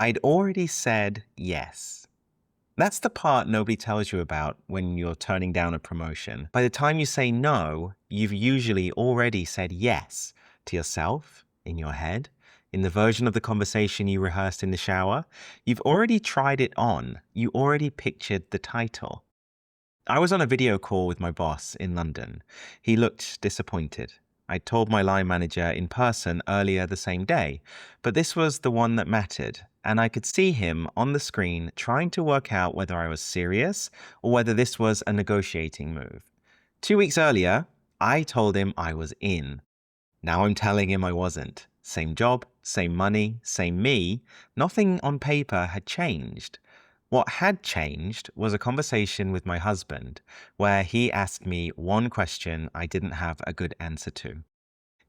I'd already said yes. That's the part nobody tells you about when you're turning down a promotion. By the time you say no, you've usually already said yes to yourself, in your head, in the version of the conversation you rehearsed in the shower. You've already tried it on. You already pictured the title. I was on a video call with my boss in London. He looked disappointed. I told my line manager in person earlier the same day, but this was the one that mattered, and I could see him on the screen trying to work out whether I was serious or whether this was a negotiating move. 2 weeks earlier, I told him I was in. Now I'm telling him I wasn't. Same job, same money, same me. Nothing on paper had changed. What had changed was a conversation with my husband, where he asked me one question I didn't have a good answer to.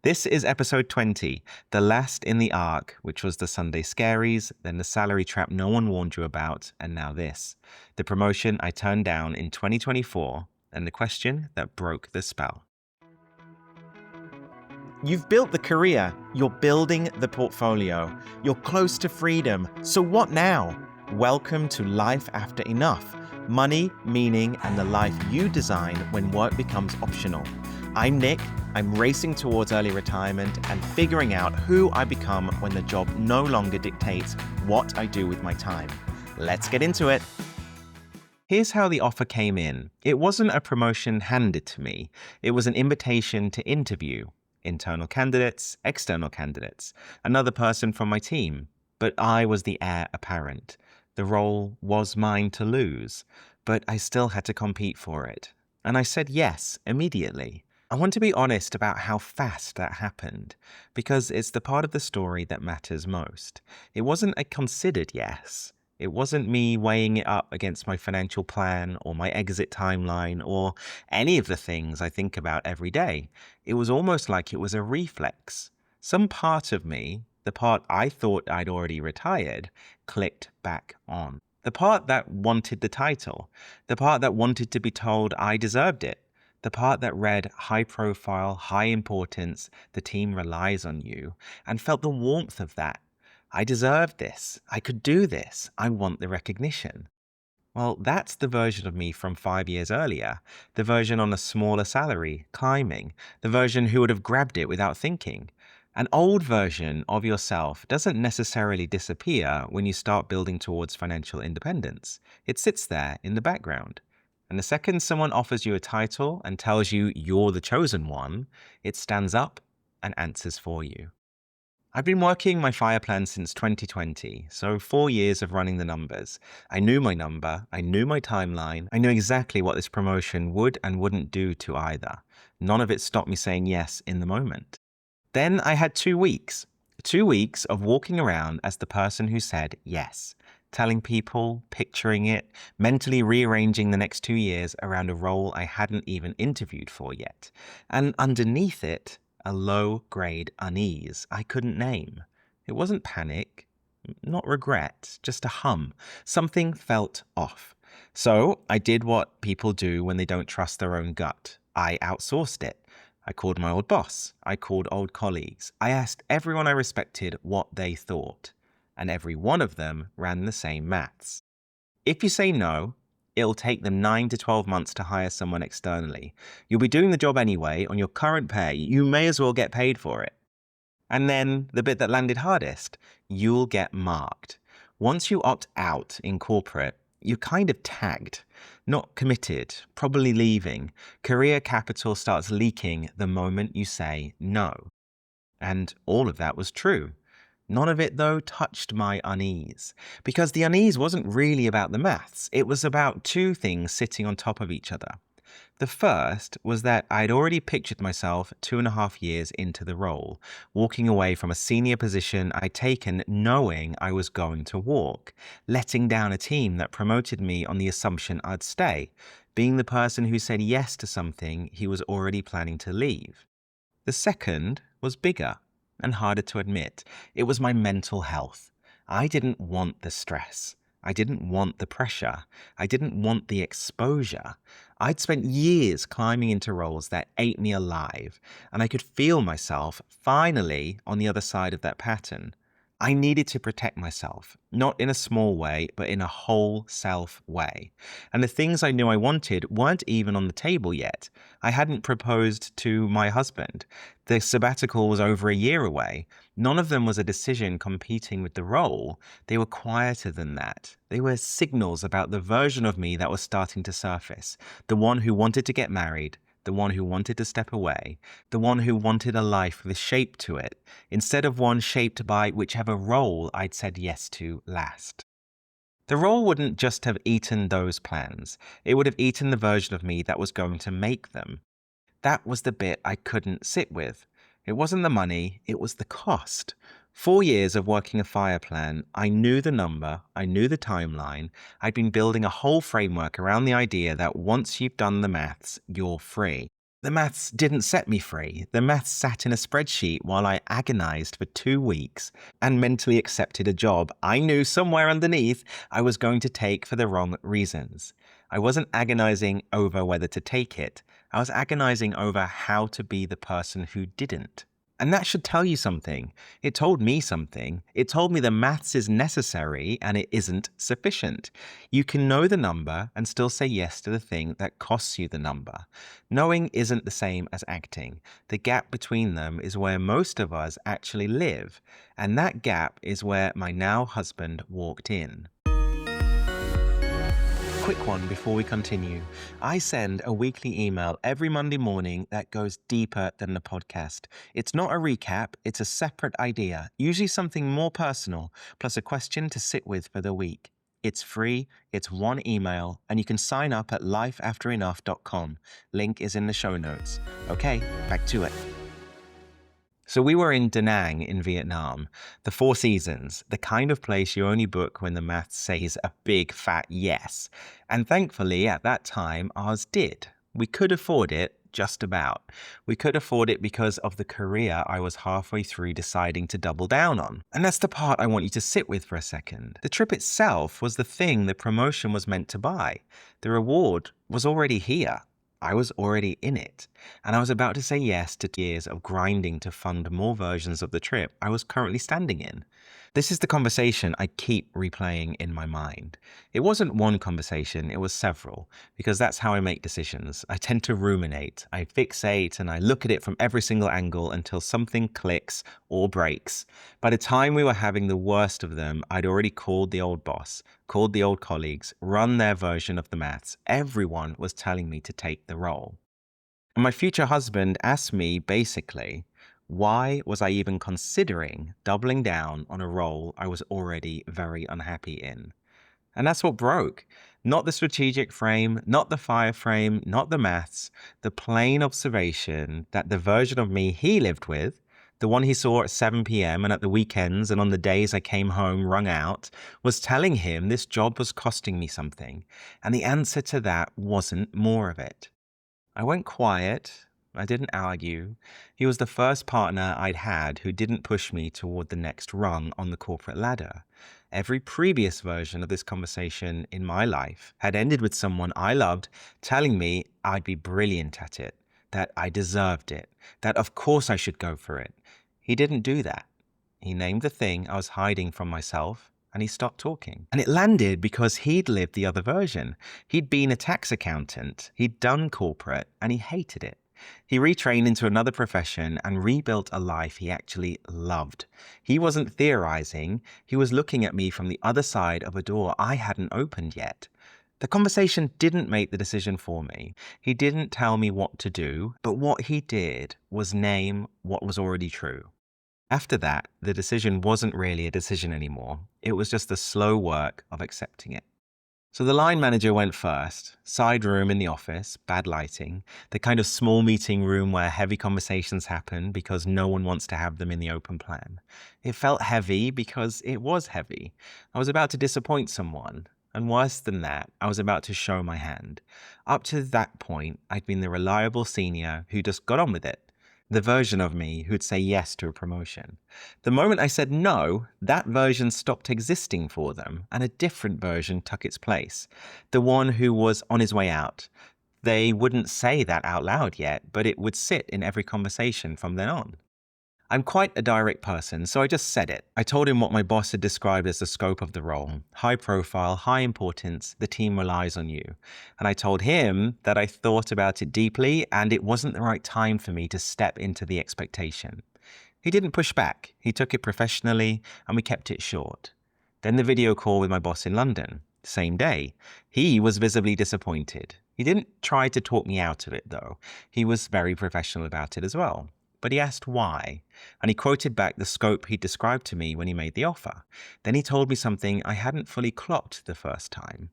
This is episode 20, the last in the arc, which was the Sunday Scaries, then the salary trap no one warned you about, and now this, the promotion I turned down in 2024, and the question that broke the spell. You've built the career, you're building the portfolio, you're close to freedom, so what now? Welcome to Life After Enough, money, meaning, and the life you design when work becomes optional. I'm Nick, I'm racing towards early retirement and figuring out who I become when the job no longer dictates what I do with my time. Let's get into it. Here's how the offer came in. It wasn't a promotion handed to me. It was an invitation to interview. Internal candidates, external candidates, another person from my team. But I was the heir apparent. The role was mine to lose, but I still had to compete for it. And I said yes immediately. I want to be honest about how fast that happened, because it's the part of the story that matters most. It wasn't a considered yes. It wasn't me weighing it up against my financial plan or my exit timeline or any of the things I think about every day. It was almost like it was a reflex. Some part of me, the part I thought I'd already retired, clicked back on. The part that wanted the title, the part that wanted to be told I deserved it, the part that read high profile, high importance, the team relies on you, and felt the warmth of that. I deserved this. I could do this. I want the recognition. Well, that's the version of me from 5 years earlier, the version on a smaller salary, climbing, the version who would have grabbed it without thinking. An old version of yourself doesn't necessarily disappear when you start building towards financial independence. It sits there in the background. And the second someone offers you a title and tells you you're the chosen one, it stands up and answers for you. I've been working my FIRE plan since 2020, so 4 years of running the numbers. I knew my number, I knew my timeline, I knew exactly what this promotion would and wouldn't do to either. None of it stopped me saying yes in the moment. Then I had 2 weeks. 2 weeks of walking around as the person who said yes, telling people, picturing it, mentally rearranging the next 2 years around a role I hadn't even interviewed for yet. And underneath it, a low-grade unease I couldn't name. It wasn't panic, not regret, just a hum. Something felt off. So I did what people do when they don't trust their own gut. I outsourced it. I called my old boss. I called old colleagues. I asked everyone I respected what they thought. And every one of them ran the same maths. If you say no, it'll take them 9 to 12 months to hire someone externally. You'll be doing the job anyway on your current pay. You may as well get paid for it. And then the bit that landed hardest, you'll get marked. Once you opt out in corporate, you're kind of tagged, not committed, probably leaving. Career capital starts leaking the moment you say no. And all of that was true. None of it, though, touched my unease, because the unease wasn't really about the maths. It was about two things sitting on top of each other. The first was that I'd already pictured myself 2.5 years into the role, walking away from a senior position I'd taken knowing I was going to walk, letting down a team that promoted me on the assumption I'd stay, being the person who said yes to something he was already planning to leave. The second was bigger and harder to admit. It was my mental health. I didn't want the stress. I didn't want the pressure. I didn't want the exposure. I'd spent years climbing into roles that ate me alive, and I could feel myself finally on the other side of that pattern. I needed to protect myself, not in a small way, but in a whole self way. And the things I knew I wanted weren't even on the table yet. I hadn't proposed to my husband. The sabbatical was over a year away. None of them was a decision competing with the role. They were quieter than that. They were signals about the version of me that was starting to surface. The one who wanted to get married, the one who wanted to step away, the one who wanted a life with shape to it, instead of one shaped by whichever role I'd said yes to last. The role wouldn't just have eaten those plans, it would have eaten the version of me that was going to make them. That was the bit I couldn't sit with. It wasn't the money, it was the cost. 4 years of working a fire plan, I knew the number, I knew the timeline. I'd been building a whole framework around the idea that once you've done the maths, you're free. The maths didn't set me free. The maths sat in a spreadsheet while I agonized for 2 weeks and mentally accepted a job I knew somewhere underneath I was going to take for the wrong reasons. I wasn't agonizing over whether to take it. I was agonizing over how to be the person who didn't. And that should tell you something. It told me something. It told me the maths is necessary and it isn't sufficient. You can know the number and still say yes to the thing that costs you the number. Knowing isn't the same as acting. The gap between them is where most of us actually live. And that gap is where my now husband walked in. Quick one before we continue. I send a weekly email every Monday morning that goes deeper than the podcast. It's not a recap, it's a separate idea, usually something more personal, plus a question to sit with for the week. It's free, it's one email, and you can sign up at lifeafterenough.com. Link is in the show notes. Okay, back to it. So we were in Da Nang in Vietnam, the Four Seasons, the kind of place you only book when the maths says a big fat yes. And thankfully, at that time, ours did. We could afford it, just about. We could afford it because of the career I was halfway through deciding to double down on. And that's the part I want you to sit with for a second. The trip itself was the thing the promotion was meant to buy. The reward was already here. I was already in it, and I was about to say yes to years of grinding to fund more versions of the trip I was currently standing in. This is the conversation I keep replaying in my mind. It wasn't one conversation, it was several, because that's how I make decisions. I tend to ruminate, I fixate, and I look at it from every single angle until something clicks or breaks. By the time we were having the worst of them, I'd already called the old boss, called the old colleagues, run their version of the maths. Everyone was telling me to take the role. And my future husband asked me, basically, why was I even considering doubling down on a role I was already very unhappy in? And that's what broke. Not the strategic frame, not the fire frame, not the maths, the plain observation that the version of me he lived with, the one he saw at 7 p.m. and at the weekends and on the days I came home wrung out, was telling him this job was costing me something. And the answer to that wasn't more of it. I went quiet. I didn't argue. He was the first partner I'd had who didn't push me toward the next rung on the corporate ladder. Every previous version of this conversation in my life had ended with someone I loved telling me I'd be brilliant at it, that I deserved it, that of course I should go for it. He didn't do that. He named the thing I was hiding from myself, and he stopped talking. And it landed because he'd lived the other version. He'd been a tax accountant, he'd done corporate, and he hated it. He retrained into another profession and rebuilt a life he actually loved. He wasn't theorizing, he was looking at me from the other side of a door I hadn't opened yet. The conversation didn't make the decision for me. He didn't tell me what to do, but what he did was name what was already true. After that, the decision wasn't really a decision anymore. It was just the slow work of accepting it. So the line manager went first. Side room in the office, bad lighting, the kind of small meeting room where heavy conversations happen because no one wants to have them in the open plan. It felt heavy because it was heavy. I was about to disappoint someone. And worse than that, I was about to show my hand. Up to that point, I'd been the reliable senior who just got on with it. The version of me who'd say yes to a promotion. The moment I said no, that version stopped existing for them, and a different version took its place. The one who was on his way out. They wouldn't say that out loud yet, but it would sit in every conversation from then on. I'm quite a direct person, so I just said it. I told him what my boss had described as the scope of the role: high profile, high importance, the team relies on you. And I told him that I thought about it deeply and it wasn't the right time for me to step into the expectation. He didn't push back. He took it professionally and we kept it short. Then the video call with my boss in London. Same day. He was visibly disappointed. He didn't try to talk me out of it, though. He was very professional about it as well. But he asked why, and he quoted back the scope he described to me when he made the offer. Then he told me something I hadn't fully clocked the first time.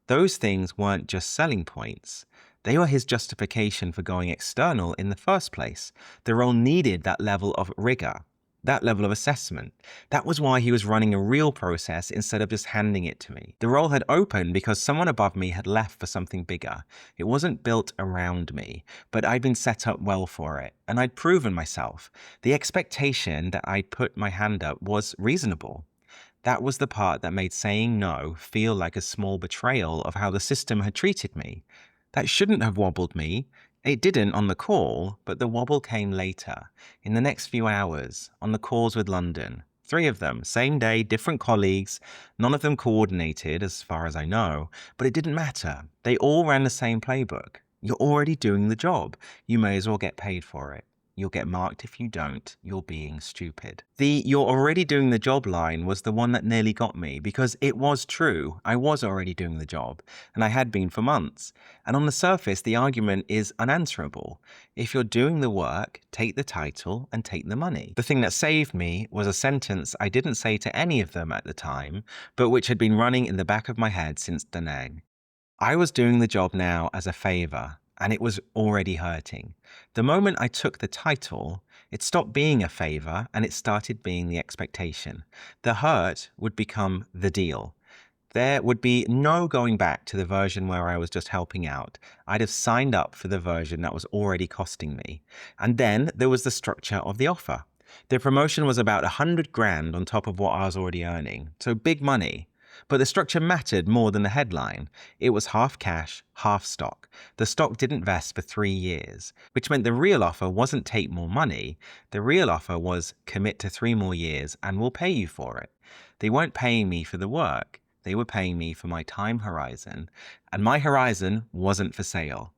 Those things weren't just selling points. They were his justification for going external in the first place. The role needed that level of rigor, that level of assessment. That was why he was running a real process instead of just handing it to me. The role had opened because someone above me had left for something bigger. It wasn't built around me, but I'd been set up well for it, and I'd proven myself. The expectation that I'd put my hand up was reasonable. That was the part that made saying no feel like a small betrayal of how the system had treated me. That shouldn't have wobbled me. It didn't on the call, but the wobble came later, in the next few hours, on the calls with London. 3 of them, same day, different colleagues, none of them coordinated as far as I know, but it didn't matter. They all ran the same playbook. You're already doing the job. You may as well get paid for it. You'll get marked if you don't. You're being stupid. The "you're already doing the job" line was the one that nearly got me, because it was true. I was already doing the job, and I had been for months. And on the surface, the argument is unanswerable. If you're doing the work, take the title and take the money. The thing that saved me was a sentence I didn't say to any of them at the time, but which had been running in the back of my head since Da Nang. I was doing the job now as a favor, and it was already hurting. The moment I took the title, it stopped being a favor and it started being the expectation. The hurt would become the deal. There would be no going back to the version where I was just helping out. I'd have signed up for the version that was already costing me. And then there was the structure of the offer. The promotion was about 100 grand on top of what I was already earning. So big money. But the structure mattered more than the headline. It was half cash, half stock. The stock didn't vest for 3 years, which meant the real offer wasn't take more money. The real offer was commit to 3 more years and we'll pay you for it. They weren't paying me for the work. They were paying me for my time horizon, and my horizon wasn't for sale.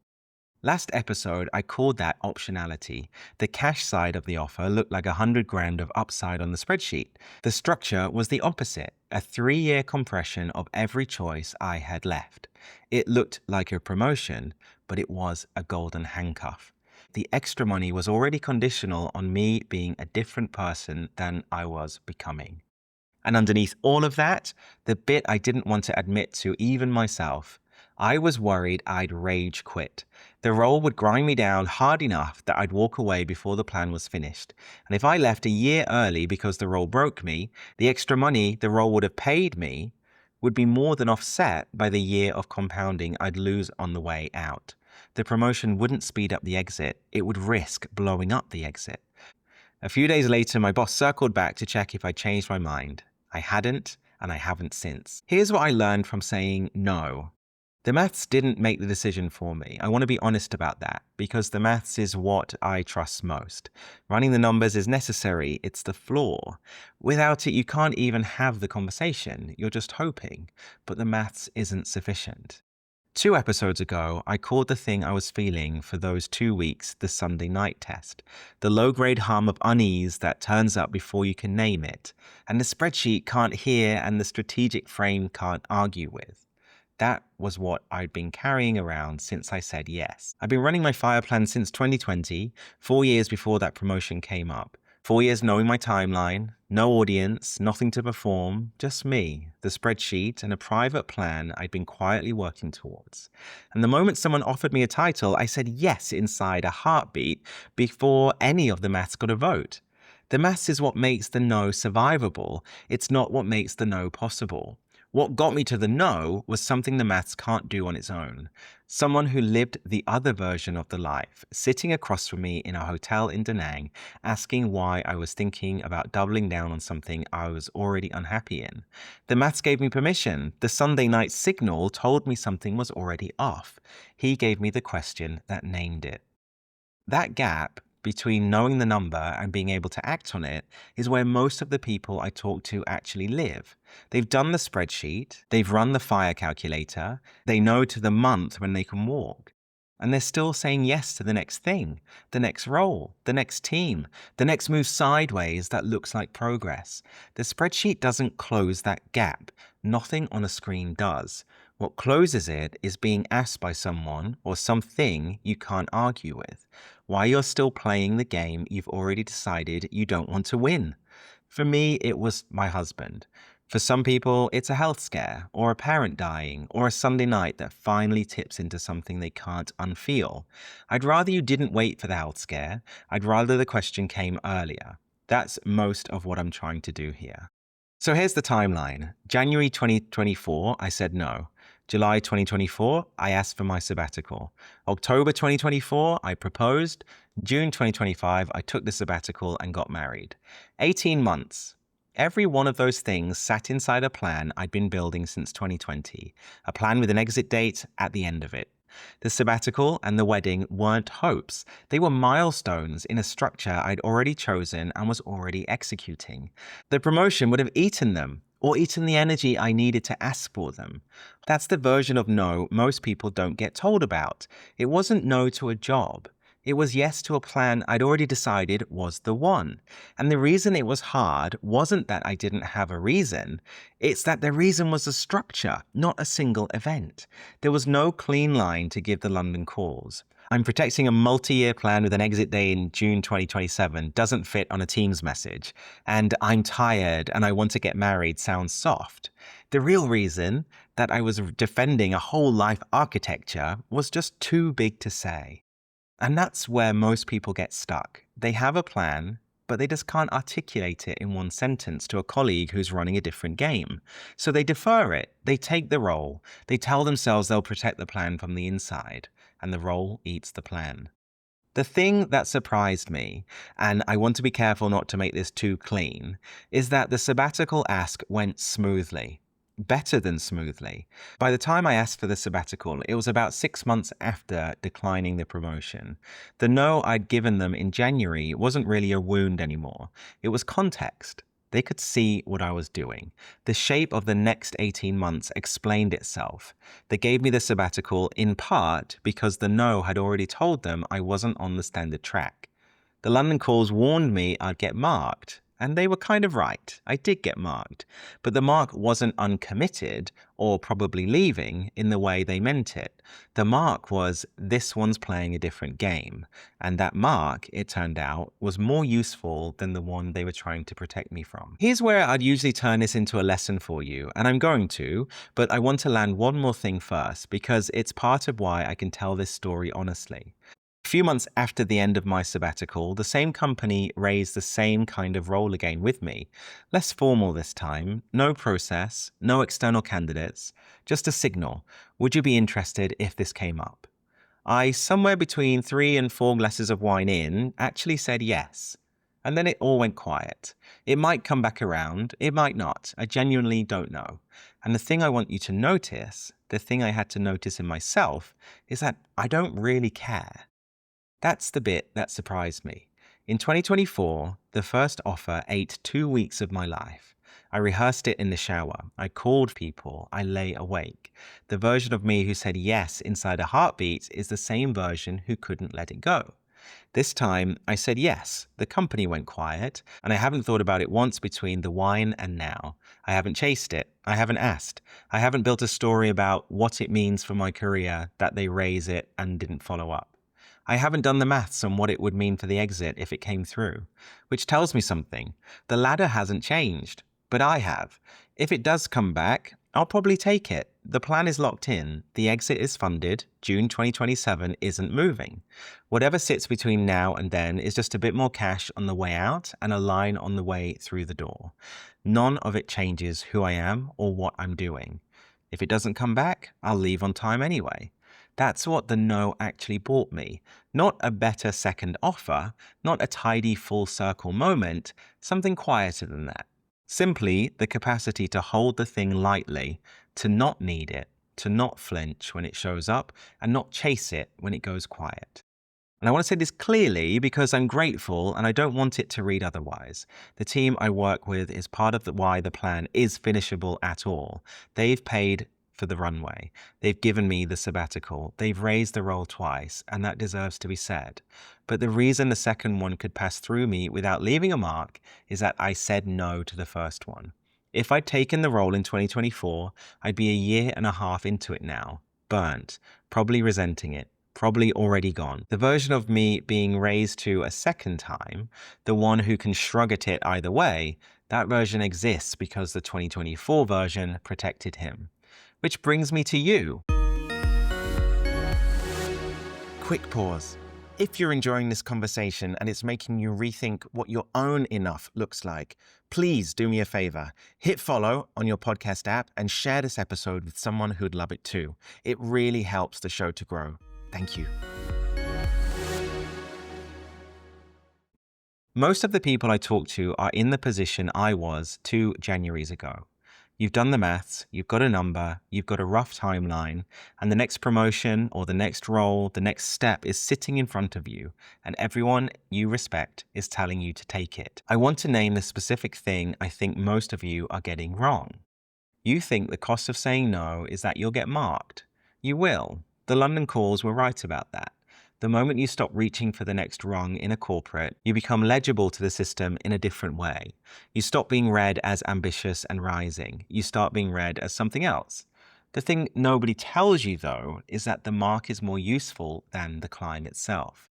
Last episode, I called that optionality. The cash side of the offer looked like 100 grand of upside on the spreadsheet. The structure was the opposite, a 3-year compression of every choice I had left. It looked like a promotion, but it was a golden handcuff. The extra money was already conditional on me being a different person than I was becoming. And underneath all of that, the bit I didn't want to admit to even myself, I was worried I'd rage quit. The role would grind me down hard enough that I'd walk away before the plan was finished. And if I left a year early because the role broke me, the extra money the role would have paid me would be more than offset by the year of compounding I'd lose on the way out. The promotion wouldn't speed up the exit, it would risk blowing up the exit. A few days later, my boss circled back to check if I'd changed my mind. I hadn't, and I haven't since. Here's what I learned from saying no. The maths didn't make the decision for me. I want to be honest about that, because the maths is what I trust most. Running the numbers is necessary. It's the floor. Without it, you can't even have the conversation. You're just hoping. But the maths isn't sufficient. 2 episodes ago, I called the thing I was feeling for those 2 weeks the Sunday night test. The low-grade hum of unease that turns up before you can name it, and the spreadsheet can't hear and the strategic frame can't argue with. That was what I'd been carrying around since I said yes. I've been running my FIRE plan since 2020, 4 years before that promotion came up. 4 years knowing my timeline, no audience, nothing to perform, just me, the spreadsheet, and a private plan I'd been quietly working towards. And the moment someone offered me a title, I said yes inside a heartbeat before any of the maths got a vote. The maths is what makes the no survivable. It's not what makes the no possible. What got me to the no was something the maths can't do on its own. Someone who lived the other version of the life, sitting across from me in a hotel in Da Nang, asking why I was thinking about doubling down on something I was already unhappy in. The maths gave me permission. The Sunday night signal told me something was already off. He gave me the question that named it. That gap, between knowing the number and being able to act on it is where most of the people I talk to actually live. They've done the spreadsheet, they've run the fire calculator, they know to the month when they can walk. And they're still saying yes to the next thing, the next role, the next team, the next move sideways that looks like progress. The spreadsheet doesn't close that gap. Nothing on a screen does. What closes it is being asked by someone or something you can't argue with, why you're still playing the game you've already decided you don't want to win. For me, it was my husband. For some people, it's a health scare, or a parent dying, or a Sunday night that finally tips into something they can't unfeel. I'd rather you didn't wait for the health scare. I'd rather the question came earlier. That's most of what I'm trying to do here. So here's the timeline. January 2024, I said no. July 2024, I asked for my sabbatical. October 2024, I proposed. June 2025, I took the sabbatical and got married. 18 months. Every one of those things sat inside a plan I'd been building since 2020, a plan with an exit date at the end of it. The sabbatical and the wedding weren't hopes. They were milestones in a structure I'd already chosen and was already executing. The promotion would have eaten them, or eaten the energy I needed to ask for them. That's the version of no most people don't get told about. It wasn't no to a job. It was yes to a plan I'd already decided was the one. And the reason it was hard wasn't that I didn't have a reason. It's that the reason was a structure, not a single event. There was no clean line to give the London calls. I'm protecting a multi-year plan with an exit day in June 2027 doesn't fit on a Teams message. And I'm tired and I want to get married sounds soft. The real reason that I was defending a whole life architecture was just too big to say. And that's where most people get stuck. They have a plan, but they just can't articulate it in one sentence to a colleague who's running a different game. So they defer it, they take the role, they tell themselves they'll protect the plan from the inside, and the role eats the plan. The thing that surprised me, and I want to be careful not to make this too clean, is that the sabbatical ask went smoothly. Better than smoothly. By the time I asked for the sabbatical, it was about 6 months after declining the promotion. The no I'd given them in January wasn't really a wound anymore. It was context. They could see what I was doing. The shape of the next 18 months explained itself. They gave me the sabbatical in part because the no had already told them I wasn't on the standard track. The London calls warned me I'd get marked. And they were kind of right. I did get marked. But the mark wasn't uncommitted or probably leaving in the way they meant it. The mark was this one's playing a different game. And that mark, it turned out, was more useful than the one they were trying to protect me from. Here's where I'd usually turn this into a lesson for you, and I'm going to, but I want to land one more thing first because it's part of why I can tell this story honestly. A few months after the end of my sabbatical, the same company raised the same kind of role again with me. Less formal this time, no process, no external candidates, just a signal. Would you be interested if this came up? I, somewhere between 3 and 4 glasses of wine in, actually said yes. And then it all went quiet. It might come back around, it might not. I genuinely don't know. And the thing I want you to notice, the thing I had to notice in myself, is that I don't really care. That's the bit that surprised me. In 2024, the first offer ate 2 weeks of my life. I rehearsed it in the shower. I called people. I lay awake. The version of me who said yes inside a heartbeat is the same version who couldn't let it go. This time, I said yes. The company went quiet, and I haven't thought about it once between the wine and now. I haven't chased it. I haven't asked. I haven't built a story about what it means for my career that they raise it and didn't follow up. I haven't done the maths on what it would mean for the exit if it came through, which tells me something. The ladder hasn't changed, but I have. If it does come back, I'll probably take it. The plan is locked in. The exit is funded. June 2027 isn't moving. Whatever sits between now and then is just a bit more cash on the way out and a line on the way through the door. None of it changes who I am or what I'm doing. If it doesn't come back, I'll leave on time anyway. That's what the no actually bought me. Not a better second offer, not a tidy full circle moment, something quieter than that. Simply the capacity to hold the thing lightly, to not need it, to not flinch when it shows up, and not chase it when it goes quiet. And I want to say this clearly because I'm grateful and I don't want it to read otherwise. The team I work with is part of why the plan is finishable at all. They've paid for the runway. They've given me the sabbatical. They've raised the role twice, and that deserves to be said. But the reason the second one could pass through me without leaving a mark is that I said no to the first one. If I'd taken the role in 2024, I'd be a year and a half into it now, burnt, probably resenting it, probably already gone. The version of me being raised to a second time, the one who can shrug at it either way, that version exists because the 2024 version protected him. Which brings me to you. Quick pause. If you're enjoying this conversation and it's making you rethink what your own enough looks like, please do me a favor. Hit follow on your podcast app and share this episode with someone who'd love it too. It really helps the show to grow. Thank you. Most of the people I talk to are in the position I was 2 Januaries ago. You've done the maths, you've got a number, you've got a rough timeline, and the next promotion or the next role, the next step is sitting in front of you, and everyone you respect is telling you to take it. I want to name the specific thing I think most of you are getting wrong. You think the cost of saying no is that you'll get marked. You will. The London calls were right about that. The moment you stop reaching for the next rung in a corporate, you become legible to the system in a different way. You stop being read as ambitious and rising. You start being read as something else. The thing nobody tells you, though, is that the mark is more useful than the climb itself.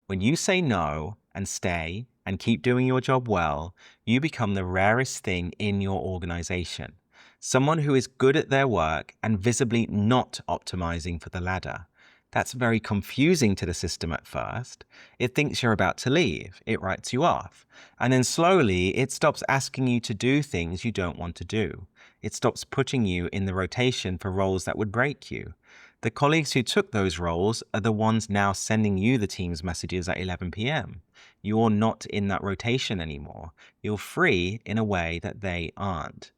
When you say no and stay and keep doing your job well, you become the rarest thing in your organization. Someone who is good at their work and visibly not optimizing for the ladder. That's very confusing to the system at first. It thinks you're about to leave. It writes you off. And then slowly, it stops asking you to do things you don't want to do. It stops putting you in the rotation for roles that would break you. The colleagues who took those roles are the ones now sending you the Teams messages at 11 p.m. You're not in that rotation anymore. You're free in a way that they aren't.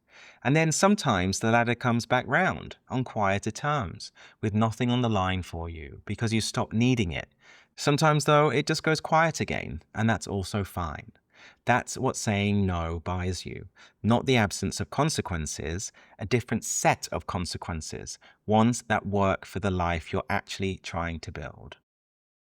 And then sometimes the ladder comes back round on quieter terms, with nothing on the line for you because you stop needing it. Sometimes, though, it just goes quiet again, and that's also fine. That's what saying no buys you. Not the absence of consequences, a different set of consequences, ones that work for the life you're actually trying to build.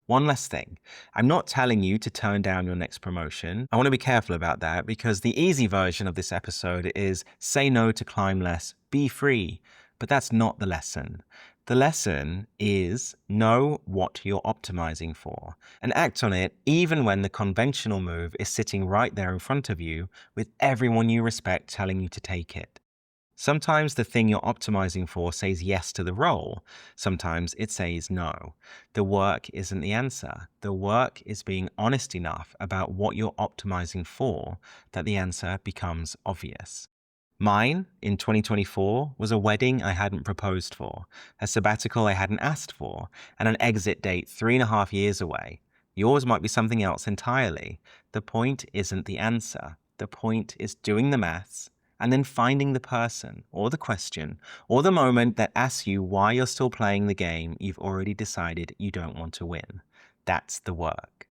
One last thing. I'm not telling you to turn down your next promotion. I want to be careful about that because the easy version of this episode is say no to climb less, be free. But that's not the lesson. The lesson is know what you're optimizing for and act on it even when the conventional move is sitting right there in front of you with everyone you respect telling you to take it. Sometimes the thing you're optimizing for says yes to the role. Sometimes it says no. The work isn't the answer. The work is being honest enough about what you're optimizing for that the answer becomes obvious. Mine, in 2024, was a wedding I hadn't proposed for, a sabbatical I hadn't asked for, and an exit date 3.5 years away. Yours might be something else entirely. The point isn't the answer. The point is doing the maths, and then finding the person, or the question, or the moment that asks you why you're still playing the game you've already decided you don't want to win. That's the work.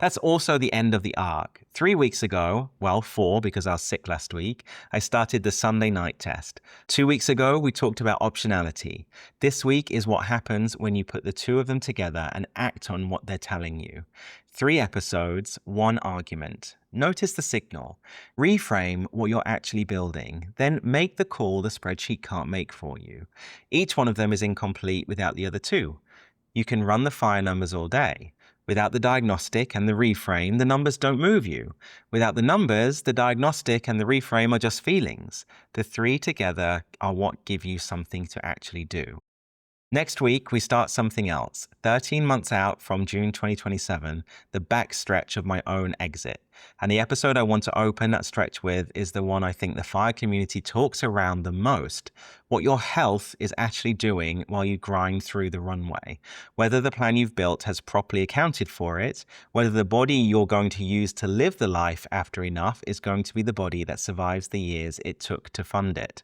That's also the end of the arc. 3 weeks ago, well, 4 because I was sick last week, I started the Sunday night test. 2 weeks ago, we talked about optionality. This week is what happens when you put the two of them together and act on what they're telling you. 3 episodes, 1 argument. Notice the signal. Reframe what you're actually building. Then make the call the spreadsheet can't make for you. Each one of them is incomplete without the other two. You can run the fire numbers all day. Without the diagnostic and the reframe, the numbers don't move you. Without the numbers, the diagnostic and the reframe are just feelings. The 3 together are what give you something to actually do. Next week, we start something else. 13 months out from June 2027, the back stretch of my own exit. And the episode I want to open that stretch with is the one I think the FIRE community talks around the most. What your health is actually doing while you grind through the runway. Whether the plan you've built has properly accounted for it, whether the body you're going to use to live the life after enough is going to be the body that survives the years it took to fund it.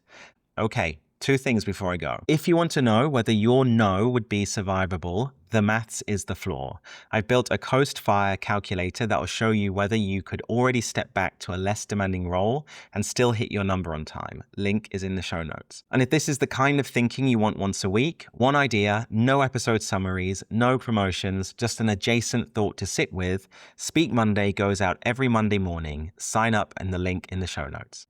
Okay, 2 things before I go. If you want to know whether your no would be survivable, the maths is the floor. I've built a coast fire calculator that will show you whether you could already step back to a less demanding role and still hit your number on time. Link is in the show notes. And if this is the kind of thinking you want once a week, one idea, no episode summaries, no promotions, just an adjacent thought to sit with, Speak Monday goes out every Monday morning. Sign up and the link in the show notes.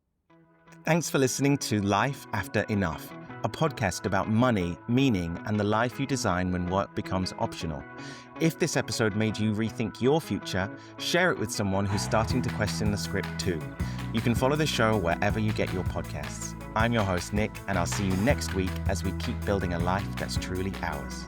Thanks for listening to Life After Enough, a podcast about money, meaning, and the life you design when work becomes optional. If this episode made you rethink your future, share it with someone who's starting to question the script too. You can follow the show wherever you get your podcasts. I'm your host, Nick, and I'll see you next week as we keep building a life that's truly ours.